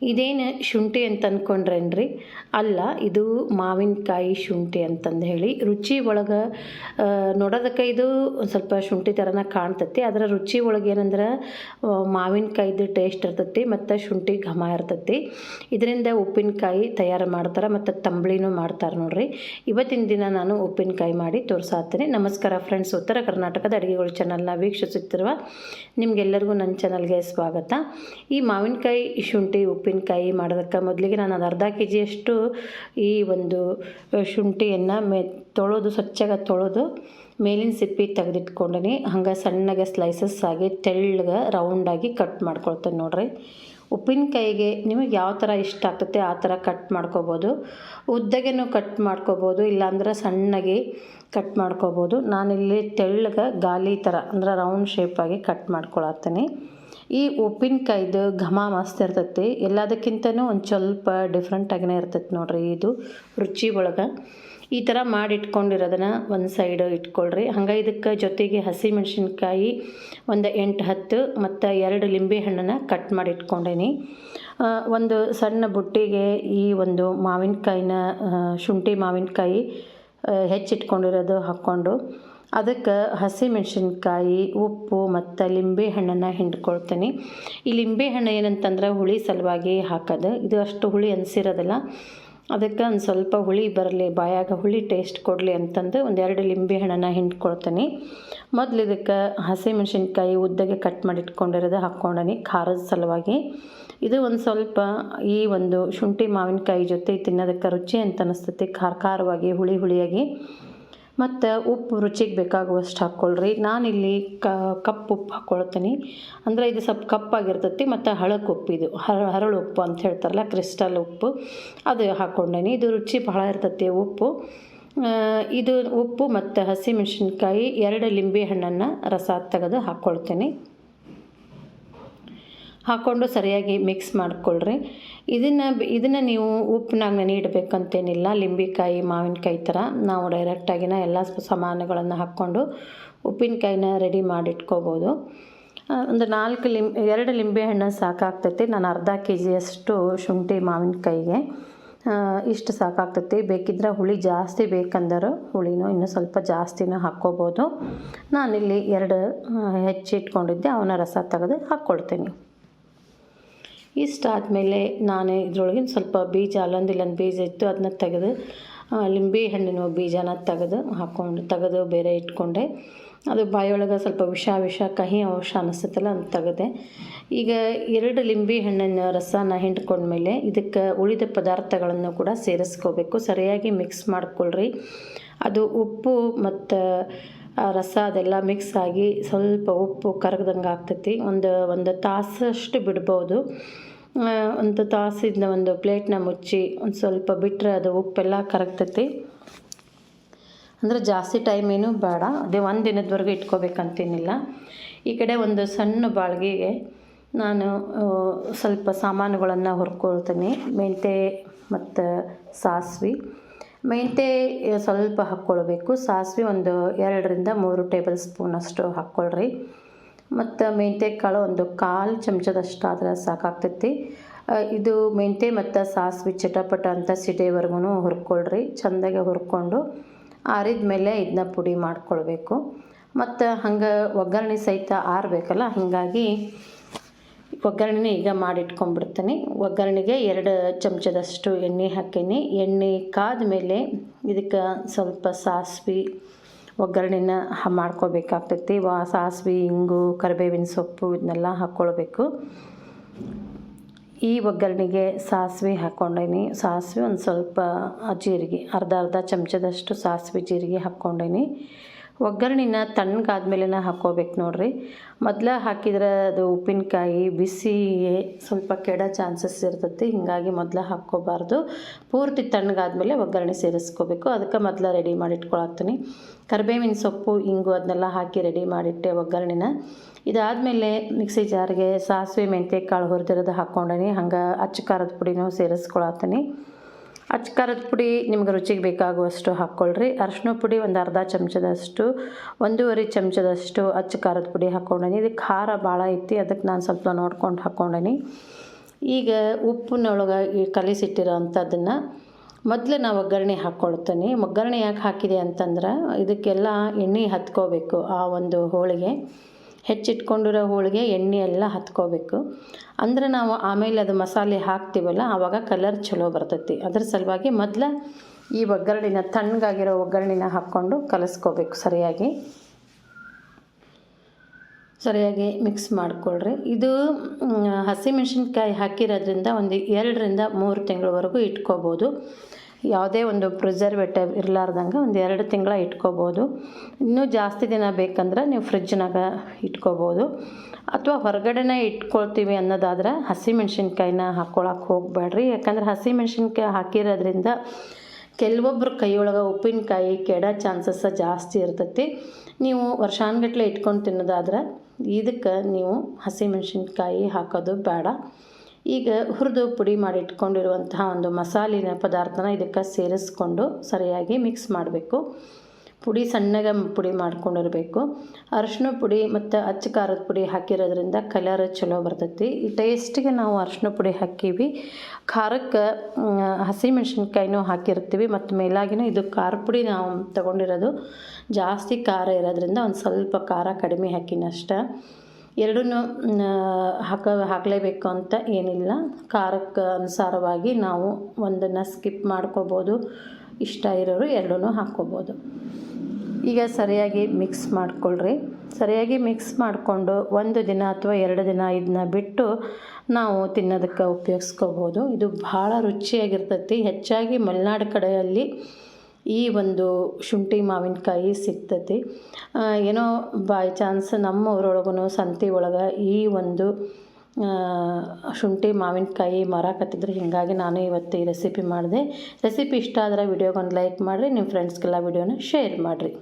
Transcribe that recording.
ಇದೇನು ಶುಂಠಿ ಅಂತ ಅಂದ್ಕೊಂಡ್ರೇನ್ರಿ? ಅಲ್ಲ, ಇದು ಮಾವಿನಕಾಯಿ ಶುಂಠಿ ಅಂತಂದು ಹೇಳಿ. ರುಚಿ ಒಳಗೆ ನೋಡೋದಕ್ಕೆ ಇದು ಒಂದು ಸ್ವಲ್ಪ ಶುಂಠಿ ಥರನ ಕಾಣ್ತೈತಿ. ಅದರ ರುಚಿ ಒಳಗೆ ಏನಂದ್ರೆ ಮಾವಿನಕಾಯಿದು ಟೇಸ್ಟ್ ಇರ್ತೈತಿ ಮತ್ತು ಶುಂಠಿ ಘಮ ಇರ್ತೈತಿ. ಇದರಿಂದ ಉಪ್ಪಿನಕಾಯಿ ತಯಾರು ಮಾಡ್ತಾರೆ ಮತ್ತು ತಂಬ್ಳಿನೂ ಮಾಡ್ತಾರೆ ನೋಡ್ರಿ. ಇವತ್ತಿನ ದಿನ ನಾನು ಉಪ್ಪಿನಕಾಯಿ ಮಾಡಿ ತೋರಿಸಾತೀನಿ. ನಮಸ್ಕಾರ ಫ್ರೆಂಡ್ಸ್, ಉತ್ತರ ಕರ್ನಾಟಕದ ಅಡುಗೆಗಳು ಚಾನಲ್ನ ವೀಕ್ಷಿಸುತ್ತಿರುವ ನಿಮಗೆಲ್ಲರಿಗೂ ನನ್ನ ಚಾನಲ್ಗೆ ಸ್ವಾಗತ. ಈ ಮಾವಿನಕಾಯಿ ಶುಂಠಿ ಉಪ್ಪಿನಕಾಯಿ ಮಾಡೋದಕ್ಕೆ ಮೊದಲಿಗೆ ನಾನು ಅದು ಅರ್ಧ ಕೆ ಜಿಯಷ್ಟು ಈ ಒಂದು ಶುಂಠಿಯನ್ನು ಸ್ವಚ್ಛಗೆ ತೊಳೆದು ಮೇಲಿನ ಸಿಪ್ಪಿ ತೆಗೆದಿಟ್ಕೊಂಡೀನಿ. ಹಂಗೆ ಸಣ್ಣಗೆ ಸ್ಲೈಸಸ್ ಆಗಿ ತೆಳ್ಳಗೆ ರೌಂಡಾಗಿ ಕಟ್ ಮಾಡ್ಕೊಳ್ತೇನೆ ನೋಡ್ರಿ. ಉಪ್ಪಿನಕಾಯಿಗೆ ನಿಮಗೆ ಯಾವ ಥರ ಇಷ್ಟ ಆಗ್ತೈತೆ ಆ ಥರ ಕಟ್ ಮಾಡ್ಕೋಬೋದು. ಉದ್ದಗೆನೂ ಕಟ್ ಮಾಡ್ಕೋಬೋದು, ಇಲ್ಲಾಂದ್ರೆ ಸಣ್ಣಗೆ ಕಟ್ ಮಾಡ್ಕೋಬೋದು. ನಾನಿಲ್ಲಿ ತೆಳ್ಳಗೆ ಗಾಲಿ ಥರ ಅಂದ್ರೆ ರೌಂಡ್ ಶೇಪಾಗಿ ಕಟ್ ಮಾಡ್ಕೊಳತ್ತೀನಿ. ಈ ಉಪ್ಪಿನಕಾಯ್ದು ಘಮ ಮಸ್ತ್ ಇರ್ತೈತಿ. ಎಲ್ಲದಕ್ಕಿಂತನೂ ಒಂದು ಸ್ವಲ್ಪ ಡಿಫ್ರೆಂಟಾಗಿನೇ ಇರ್ತೈತಿ ನೋಡ್ರಿ. ಇದು ರುಚಿ ಒಳಗೆ ಈ ಥರ ಮಾಡಿಟ್ಕೊಂಡಿರೋದನ್ನು ಒಂದು ಸೈಡ್ ಇಟ್ಕೊಳ್ರಿ. ಹಂಗೆ ಇದಕ್ಕೆ ಜೊತೆಗೆ ಹಸಿಮೆಣ್ಸಿನ್ಕಾಯಿ ಒಂದು 8-10 ಮತ್ತು 2 ಲಿಂಬೆ ಹಣ್ಣನ್ನು ಕಟ್ ಮಾಡಿ ಇಟ್ಕೊಂಡೇನಿ. ಒಂದು ಸಣ್ಣ ಬುಟ್ಟಿಗೆ ಈ ಒಂದು ಮಾವಿನಕಾಯಿನ ಶುಂಠಿ ಮಾವಿನಕಾಯಿ ಹೆಚ್ಚಿಟ್ಕೊಂಡಿರೋದು ಹಾಕ್ಕೊಂಡು ಅದಕ್ಕೆ ಹಸಿಮೆಣ್ಸಿನ್ಕಾಯಿ, ಉಪ್ಪು ಮತ್ತು ಲಿಂಬೆ ಹಣ್ಣನ್ನು ಹಿಂಡ್ಕೊಳ್ತೀನಿ. ಈ ಲಿಂಬೆ ಹಣ್ಣು ಏನಂತಂದ್ರೆ ಹುಳಿ ಸಲುವಾಗಿ ಹಾಕೋದು. ಇದು ಅಷ್ಟು ಹುಳಿ ಅನಿಸಿರೋದಿಲ್ಲ, ಅದಕ್ಕೆ ಒಂದು ಸ್ವಲ್ಪ ಹುಳಿ ಬರಲಿ, ಬಾಯಾಗ ಹುಳಿ ಟೇಸ್ಟ್ ಕೊಡಲಿ ಅಂತಂದು 2 ಲಿಂಬೆ ಹಣ್ಣನ್ನು ಹಿಂಡ್ಕೊಳ್ತೀನಿ. ಮೊದಲು ಇದಕ್ಕೆ ಹಸಿಮೆಣ್ಸಿನ್ಕಾಯಿ ಉದ್ದಗೆ ಕಟ್ ಮಾಡಿ ಇಟ್ಕೊಂಡಿರೋದು ಹಾಕ್ಕೊಂಡೀನಿ ಖಾರದ ಸಲುವಾಗಿ. ಇದು ಒಂದು ಸ್ವಲ್ಪ ಈ ಒಂದು ಶುಂಠಿ ಮಾವಿನಕಾಯಿ ಜೊತೆ ತಿನ್ನೋದಕ್ಕೆ ರುಚಿ ಅಂತ ಅನಿಸ್ತೈತಿ, ಖಾರವಾಗಿ ಹುಳಿಯಾಗಿ. ಮತ್ತು ಉಪ್ಪು ರುಚಿಗೆ ಬೇಕಾಗುವಷ್ಟು ಹಾಕ್ಕೊಳ್ರಿ. ನಾನಿಲ್ಲಿ ಕಪ್ಪು ಉಪ್ಪು ಹಾಕ್ಕೊಳ್ತೀನಿ. ಅಂದರೆ ಇದು ಸ್ವಲ್ಪ ಕಪ್ಪಾಗಿರ್ತೈತಿ ಮತ್ತು ಹಳಕ್ಕೆ ಉಪ್ಪು, ಇದು ಹರಳು ಉಪ್ಪು ಅಂತ ಹೇಳ್ತಾರಲ್ಲ, ಕ್ರಿಸ್ಟಲ್ ಉಪ್ಪು, ಅದು ಹಾಕ್ಕೊಂಡೇನಿ. ಇದು ರುಚಿ ಭಾಳ ಇರ್ತೈತಿ ಉಪ್ಪು. ಇದು ಉಪ್ಪು ಮತ್ತು ಹಸಿಮೆಣ್ಸಿನ್ಕಾಯಿ 2 ಲಿಂಬೆ ಹಣ್ಣನ್ನು ರಸ ತೆಗೆದು ಹಾಕ್ಕೊಳ್ತೀನಿ. ಹಾಕ್ಕೊಂಡು ಸರಿಯಾಗಿ ಮಿಕ್ಸ್ ಮಾಡ್ಕೊಳ್ರಿ. ಇದನ್ನು ನೀವು ಉಪ್ಪಿನಾಗ ನೆನೆಯಿಡಬೇಕಂತೇನಿಲ್ಲ. ಲಿಂಬೆಕಾಯಿ ಮಾವಿನಕಾಯಿ ಥರ ನಾವು ಡೈರೆಕ್ಟಾಗಿನ ಎಲ್ಲ ಸಾಮಾನುಗಳನ್ನು ಹಾಕ್ಕೊಂಡು ಉಪ್ಪಿನಕಾಯಿನ ರೆಡಿ ಮಾಡಿಟ್ಕೋಬೋದು. ಒಂದು 2 ಲಿಂಬೆ ಹಣ್ಣು ಸಾಕಾಗ್ತೈತಿ. ನಾನು ಅರ್ಧ ಕೆ ಜಿಯಷ್ಟು ಶುಂಠಿ ಮಾವಿನಕಾಯಿಗೆ ಇಷ್ಟು ಸಾಕಾಗ್ತೈತಿ. ಬೇಕಿದ್ರೆ ಹುಳಿ ಜಾಸ್ತಿ ಬೇಕಂದ್ರೆ ಹುಳಿನೂ ಇನ್ನೂ ಸ್ವಲ್ಪ ಜಾಸ್ತಿನೂ ಹಾಕ್ಕೋಬೋದು. ನಾನಿಲ್ಲಿ 2 ಹೆಚ್ಚಿಟ್ಕೊಂಡಿದ್ದೆ, ಅವನ ರಸ ತೆಗೆದು ಹಾಕ್ಕೊಳ್ತೀನಿ. ಇಷ್ಟಾದಮೇಲೆ ನಾನು ಇದ್ರೊಳಗಿನ ಸ್ವಲ್ಪ ಬೀಜ, ಅಲ್ಲೊಂದು ಬೀಜ ಇತ್ತು, ಅದನ್ನ ತೆಗೆದು ಲಿಂಬೆ ಹಣ್ಣಿನ ಬೀಜನ ತೆಗೆದು ಬೇರೆ ಇಟ್ಕೊಂಡೆ. ಅದು ಬಾಯೊಳಗೆ ಸ್ವಲ್ಪ ವಿಷ ಕಹಿ ಅಂಶ ಅನಿಸ್ತೈತಲ್ಲ ಅಂತ ತೆಗೆದೆ. ಈಗ 2 ಲಿಂಬೆ ಹಣ್ಣಿನ ರಸನ ಹಿಂಡ್ಕೊಂಡ್ಮೇಲೆ ಇದಕ್ಕೆ ಉಳಿದ ಪದಾರ್ಥಗಳನ್ನು ಕೂಡ ಸೇರಿಸ್ಕೋಬೇಕು. ಸರಿಯಾಗಿ ಮಿಕ್ಸ್ ಮಾಡ್ಕೊಳ್ರಿ. ಅದು ಉಪ್ಪು ಮತ್ತು ರಸ ಅದೆಲ್ಲ ಮಿಕ್ಸ್ ಆಗಿ ಸ್ವಲ್ಪ ಉಪ್ಪು ಕರಗ್ದಂಗೆ ಆಗ್ತೈತಿ. ಒಂದು ತಾಸಷ್ಟು ಬಿಡ್ಬೋದು. ಒಂದು ತಾಸಿನ ಒಂದು ಪ್ಲೇಟ್ನ ಮುಚ್ಚಿ ಒಂದು ಸ್ವಲ್ಪ ಬಿಟ್ಟರೆ ಅದು ಉಪ್ಪೆಲ್ಲ ಕರಗ್ತೈತಿ. ಅಂದರೆ ಜಾಸ್ತಿ ಟೈಮ್ ಏನೂ ಬೇಡ, ಅದೇ 1 ದಿನದವರೆಗೂ ಇಟ್ಕೋಬೇಕಂತೇನಿಲ್ಲ. ಈ ಕಡೆ ಒಂದು ಸಣ್ಣ ಬಾಳ್ಗೆಗೆ ನಾನು ಸ್ವಲ್ಪ ಸಾಮಾನುಗಳನ್ನು ಹುರ್ಕೊಳ್ತೀನಿ. ಮೆಂತ್ಯ ಮತ್ತು ಸಾಸಿವೆ. ಮೆಂತ್ಯ ಸ್ವಲ್ಪ ಹಾಕ್ಕೊಳ್ಬೇಕು. ಸಾಸಿವೆ ಒಂದು 2ರಿಂದ 3 ಟೇಬಲ್ ಸ್ಪೂನಷ್ಟು ಹಾಕ್ಕೊಳ್ರಿ. ಮತ್ತು ಮೆಂತ್ಯ ಕಾಳು ಒಂದು 1/4 ಚಮಚದಷ್ಟು ಆದರೆ ಸಾಕಾಗ್ತೈತಿ. ಇದು ಮೆಂತ್ಯ ಮತ್ತು ಸಾಸಿವೆ ಚಟಪಟ ಅಂತ ಸಿಡಿಯವರೆಗೂ ಹುರ್ಕೊಳ್ರಿ. ಚೆಂದಾಗೆ ಹುರ್ಕೊಂಡು ಆರಿದ ಮೇಲೆ ಇದನ್ನ ಪುಡಿ ಮಾಡ್ಕೊಳ್ಬೇಕು. ಮತ್ತು ಹಂಗೆ ಒಗ್ಗರಣೆ ಸಹಿತ ಆರಬೇಕಲ್ಲ, ಹೀಗಾಗಿ ಒಗ್ಗರಣೆ ಈಗ ಮಾಡಿಟ್ಕೊಂಡ್ಬಿಡ್ತೀನಿ. ಒಗ್ಗರಣೆಗೆ 2 ಚಮಚದಷ್ಟು ಎಣ್ಣೆ ಹಾಕೀನಿ. ಎಣ್ಣೆ ಕಾದ ಮೇಲೆ ಇದಕ್ಕೆ ಸ್ವಲ್ಪ ಸಾಸಿವೆ ಒಗ್ಗರಣೆನ ಮಾಡ್ಕೋಬೇಕಾಗ್ತೈತಿ. ಸಾಸಿವೆ, ಇಂಗು, ಕರಿಬೇವಿನ ಸೊಪ್ಪು ಇದನ್ನೆಲ್ಲ ಹಾಕ್ಕೊಳ್ಬೇಕು. ಈ ಒಗ್ಗರಣೆಗೆ ಸಾಸಿವೆ ಹಾಕ್ಕೊಂಡೇನಿ. ಸಾಸಿವೆ ಒಂದು ಸ್ವಲ್ಪ ಜೀರಿಗೆ, ಅರ್ಧ ಚಮಚದಷ್ಟು ಸಾಸಿವೆ ಜೀರಿಗೆ ಹಾಕ್ಕೊಂಡೇನಿ. ಒಗ್ಗರಣೆನ ತಣ್ಣಗಾದ್ಮೇಲೆ ಹಾಕ್ಕೋಬೇಕು ನೋಡ್ರಿ. ಮೊದಲು ಹಾಕಿದ್ರೆ ಅದು ಉಪ್ಪಿನಕಾಯಿ ಬಿಸಿ ಸ್ವಲ್ಪ ಕೆಡೋ ಚಾನ್ಸಸ್ ಇರ್ತೈತಿ, ಹೀಗಾಗಿ ಮೊದಲು ಹಾಕ್ಕೋಬಾರ್ದು. ಪೂರ್ತಿ ತಣ್ಣಗಾದ್ಮೇಲೆ ಒಗ್ಗರಣೆ ಸೇರಿಸ್ಕೋಬೇಕು. ಅದಕ್ಕೆ ಮೊದಲು ರೆಡಿ ಮಾಡಿ ಇಟ್ಕೊಳತ್ತೀನಿ. ಕರಿಬೇವಿನ ಸೊಪ್ಪು, ಇಂಗು ಅದನ್ನೆಲ್ಲ ಹಾಕಿ ರೆಡಿ ಮಾಡಿಟ್ಟೆ ಒಗ್ಗರಣೆನ. ಇದಾದಮೇಲೆ ಮಿಕ್ಸಿ ಜಾರ್ಗೆ ಸಾಸಿವೆ ಮೆಂತ್ಯ ಕಾಳು ಹುರಿದಿರೋದು ಹಾಕ್ಕೊಂಡೀನಿ. ಹಂಗೆ ಅಚ್ಚ ಖಾರದ ಪುಡಿನೂ ಸೇರಿಸ್ಕೊಳತ್ತೀನಿ. ಅಚ್ಚ ಖಾರದ ಪುಡಿ ನಿಮ್ಗೆ ರುಚಿಗೆ ಬೇಕಾಗುವಷ್ಟು ಹಾಕ್ಕೊಳ್ರಿ. ಅರಿಶಿನ ಪುಡಿ ಒಂದು ಅರ್ಧ ಚಮಚದಷ್ಟು, 1.5 ಚಮಚದಷ್ಟು ಅಚ್ಚ ಖಾರದ ಪುಡಿ ಹಾಕ್ಕೊಂಡೀನಿ. ಇದು ಖಾರ ಭಾಳ ಐತಿ, ಅದಕ್ಕೆ ನಾನು ಸ್ವಲ್ಪ ನೋಡ್ಕೊಂಡು ಹಾಕ್ಕೊಂಡೀನಿ. ಈಗ ಉಪ್ಪಿನೊಳಗೆ ಕಲಿಸಿಟ್ಟಿರೋ ಅಂಥದ್ದನ್ನು ಮೊದಲು ನಾವು ಒಗ್ಗರಣೆ ಹಾಕ್ಕೊಳ್ತೀನಿ. ಒಗ್ಗರಣೆ ಯಾಕೆ ಹಾಕಿದೆ ಅಂತಂದ್ರೆ ಇದಕ್ಕೆಲ್ಲ ಎಣ್ಣೆ ಹತ್ಕೋಬೇಕು. ಆ ಒಂದು ಹೋಳಿಗೆ ಹೆಚ್ಚಿಟ್ಕೊಂಡಿರೋ ಹೋಳಿಗೆ ಎಣ್ಣೆ ಎಲ್ಲ ಹತ್ಕೋಬೇಕು. ಅಂದ್ರೆ ನಾವು ಆಮೇಲೆ ಅದು ಮಸಾಲೆ ಹಾಕ್ತೀವಲ್ಲ ಆವಾಗ ಕಲರ್ ಚಲೋ ಬರ್ತೈತಿ. ಅದ್ರ ಸಲುವಾಗಿ ಮೊದಲು ಈ ಒಗ್ಗರಣೆನ ತಣ್ಣಗಾಗಿರೋ ಒಗ್ಗರಣೆನ ಹಾಕ್ಕೊಂಡು ಕಲಿಸ್ಕೋಬೇಕು. ಸರಿಯಾಗಿ ಮಿಕ್ಸ್ ಮಾಡಿಕೊಳ್ರಿ. ಇದು ಹಸಿಮೆಣ್ಸಿನ್ಕಾಯಿ ಹಾಕಿರೋದ್ರಿಂದ ಒಂದು 2 ರಿಂದ 3 ತಿಂಗಳವರೆಗೂ ಇಟ್ಕೋಬೋದು. ಯಾವುದೇ ಒಂದು ಪ್ರಿಸರ್ವೇಟಿವ್ ಇರಲಾರ್ದಂಗೆ ಒಂದು 2 ತಿಂಗಳ ಇಟ್ಕೋಬೋದು. ಇನ್ನೂ ಜಾಸ್ತಿ ದಿನ ಬೇಕಂದ್ರೆ ನೀವು ಫ್ರಿಜ್ನಾಗ ಇಟ್ಕೋಬೋದು. ಅಥವಾ ಹೊರಗಡೆನೇ ಇಟ್ಕೊಳ್ತೀವಿ ಅನ್ನೋದಾದ್ರೆ ಹಸಿಮೆಣ್ಸಿನ್ಕಾಯಿನ ಹಾಕ್ಕೊಳಕ್ಕೆ ಹೋಗಬೇಡ್ರಿ. ಯಾಕಂದ್ರೆ ಹಸಿಮೆಣ್ಸಿನ್ಕಾಯಿ ಹಾಕಿರೋದ್ರಿಂದ ಕೆಲವೊಬ್ಬರು ಕೈಯೊಳಗೆ ಉಪ್ಪಿನಕಾಯಿ ಕೆಡೋ ಚಾನ್ಸಸ್ ಜಾಸ್ತಿ ಇರ್ತೈತಿ. ನೀವು ವರ್ಷಾನುಗಟ್ಲೆ ಇಟ್ಕೊಂಡು ತಿನ್ನೋದಾದ್ರೆ ಇದಕ್ಕೆ ನೀವು ಹಸಿಮೆಣ್ಸಿನ್ಕಾಯಿ ಹಾಕೋದು ಬೇಡ. ಈಗ ಹುರಿದು ಪುಡಿ ಮಾಡಿ ಇಟ್ಕೊಂಡಿರುವಂತಹ ಒಂದು ಮಸಾಲಿನ ಪದಾರ್ಥನ ಇದಕ್ಕೆ ಸೇರಿಸ್ಕೊಂಡು ಸರಿಯಾಗಿ ಮಿಕ್ಸ್ ಮಾಡಬೇಕು. ಪುಡಿ ಸಣ್ಣಗೆ ಪುಡಿ ಮಾಡ್ಕೊಂಡಿರಬೇಕು. ಅರಶಿನ ಪುಡಿ ಮತ್ತು ಅಚ್ಚ ಖಾರದ ಪುಡಿ ಹಾಕಿರೋದ್ರಿಂದ ಕಲರ್ ಚಲೋ ಬರ್ತೈತಿ. ಈ ಟೇಸ್ಟಿಗೆ ನಾವು ಅರಶಿನ ಪುಡಿ ಹಾಕೀವಿ. ಖಾರಕ್ಕೆ ಹಸಿಮೆಣ್ಸಿನ್ಕಾಯಿನೂ ಹಾಕಿರ್ತೀವಿ ಮತ್ತು ಮೇಲಾಗಿನೂ ಇದು ಖಾರ ಪುಡಿ ನಾವು ತೊಗೊಂಡಿರೋದು. ಜಾಸ್ತಿ ಖಾರ ಇರೋದ್ರಿಂದ ಒಂದು ಸ್ವಲ್ಪ ಖಾರ ಕಡಿಮೆ ಹಾಕಿನಷ್ಟೇ. ಎರಡನ್ನೂ ಹಾಕಲೇಬೇಕು ಅಂತ ಏನಿಲ್ಲ. ಖಾರಕ್ಕೆ ಅನುಸಾರವಾಗಿ ನಾವು ಒಂದನ್ನು ಸ್ಕಿಪ್ ಮಾಡ್ಕೋಬೋದು. ಇಷ್ಟ ಇರೋರು ಎರಡನ್ನೂ ಹಾಕ್ಕೋಬೋದು. ಈಗ ಸರಿಯಾಗಿ ಮಿಕ್ಸ್ ಮಾಡಿಕೊಳ್ರಿ. ಸರಿಯಾಗಿ ಮಿಕ್ಸ್ ಮಾಡಿಕೊಂಡು 1 ದಿನ ಅಥವಾ 2 ದಿನ ಇದನ್ನ ಬಿಟ್ಟು ನಾವು ತಿನ್ನೋದಕ್ಕೆ ಉಪಯೋಗಿಸ್ಕೋಬೋದು. ಇದು ಭಾಳ ರುಚಿಯಾಗಿರ್ತೈತಿ. ಹೆಚ್ಚಾಗಿ ಮಲೆನಾಡು ಕಡೆಯಲ್ಲಿ ಈ ಒಂದು ಶುಂಠಿ ಮಾವಿನಕಾಯಿ ಸಿಗ್ತೈತಿ. ಏನೋ ಬೈ ಚಾನ್ಸ್ ನಮ್ಮ ಊರೊಳಗೂ ಸಂತೆ ಒಳಗೆ ಈ ಒಂದು ಶುಂಠಿ ಮಾವಿನಕಾಯಿ ಮಾರಾಕತ್ತಿದ್ರು. ಹೀಗಾಗಿ ನಾನು ಇವತ್ತು ಈ ರೆಸಿಪಿ ಮಾಡಿದೆ. ರೆಸಿಪಿ ಇಷ್ಟ ಆದರೆ ವಿಡಿಯೋಗೊಂದು ಲೈಕ್ ಮಾಡಿರಿ. ನಿಮ್ಮ ಫ್ರೆಂಡ್ಸ್ಗೆಲ್ಲ ವಿಡಿಯೋನ ಶೇರ್ ಮಾಡಿರಿ.